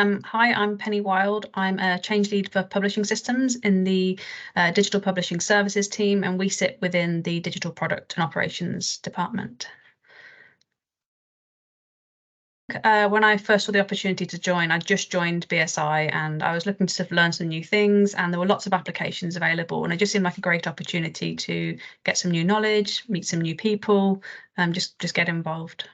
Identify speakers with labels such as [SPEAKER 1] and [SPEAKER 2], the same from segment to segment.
[SPEAKER 1] Hi, I'm Penny Wild. I'm a change lead for publishing systems in the digital publishing services team, and we sit within the digital product and operations department. When I first saw the opportunity to join, I just joined BSI and I was looking to sort of learn some new things, and there were lots of applications available, and it just seemed like a great opportunity to get some new knowledge, meet some new people, just get involved.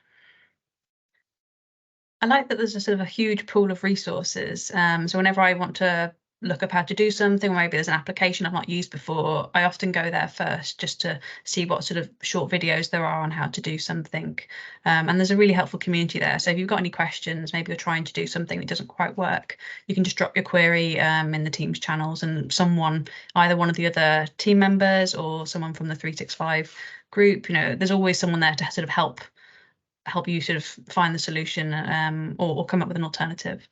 [SPEAKER 1] I like that there's a sort of a huge pool of resources. So whenever I want to look up how to do something, or maybe there's an application I've not used before, I often go there first just to see what sort of short videos there are on how to do something. And there's a really helpful community there. So if you've got any questions, maybe you're trying to do something that doesn't quite work, you can just drop your query in the Teams channels, and someone, either one of the other team members or someone from the 365 group, there's always someone there to sort of help you sort of find the solution, or come up with an alternative.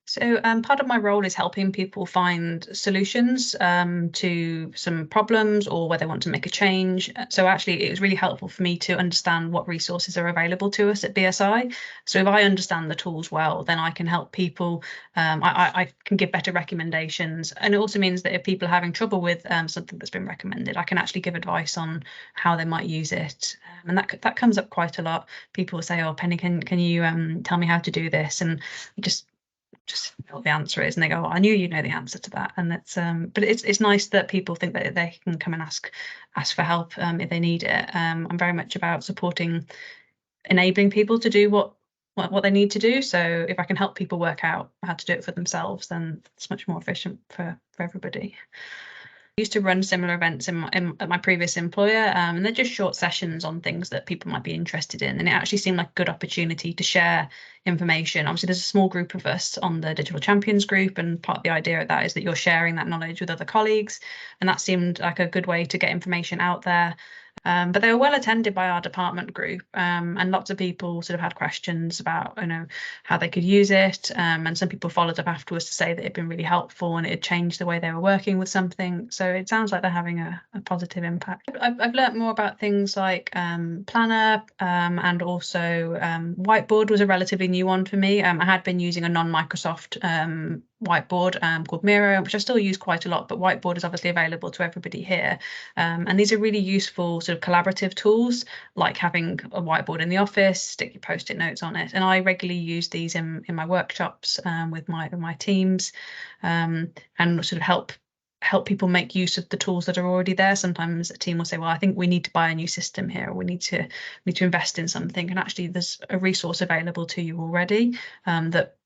[SPEAKER 1] So part of my role is helping people find solutions to some problems, or where they want to make a change. So actually, it was really helpful for me to understand what resources are available to us at BSI. So if I understand the tools well, then I can help people. I can give better recommendations, and it also means that if people are having trouble with something that's been recommended, I can actually give advice on how they might use it. And that comes up quite a lot. People say, "Oh, Penny, can you tell me how to do this?" And just know what the answer is, and they go, "Oh, I knew you know the answer to that." And it's but it's nice that people think that they can come and ask for help if they need it. I'm very much about supporting, enabling people to do what they need to do. So if I can help people work out how to do it for themselves, then it's much more efficient for everybody. Used to run similar events at my previous employer, and they're just short sessions on things that people might be interested in, and it actually seemed like a good opportunity to share information. Obviously, there's a small group of us on the Digital Champions group, and part of the idea of that is that you're sharing that knowledge with other colleagues, and that seemed like a good way to get information out there. But they were well attended by our department group, and lots of people sort of had questions about, how they could use it. And some people followed up afterwards to say that it had been really helpful and it had changed the way they were working with something. So it sounds like they're having a positive impact. I've learnt more about things like Planner, and also Whiteboard was a relatively new one for me. I had been using a non-Microsoft whiteboard called Miro, which I still use quite a lot, but Whiteboard is obviously available to everybody here. And these are really useful sort of collaborative tools, like having a whiteboard in the office, stick your post-it notes on it. And I regularly use these in my workshops with my teams, and sort of help people make use of the tools that are already there. Sometimes a team will say, well, I think we need to buy a new system here, or we need to invest in something. And actually there's a resource available to you already that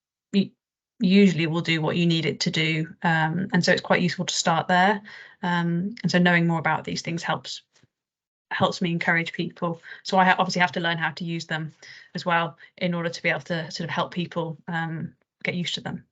[SPEAKER 1] usually will do what you need it to do. And so it's quite useful to start there. And so knowing more about these things helps me encourage people. So I obviously have to learn how to use them as well in order to be able to sort of help people get used to them.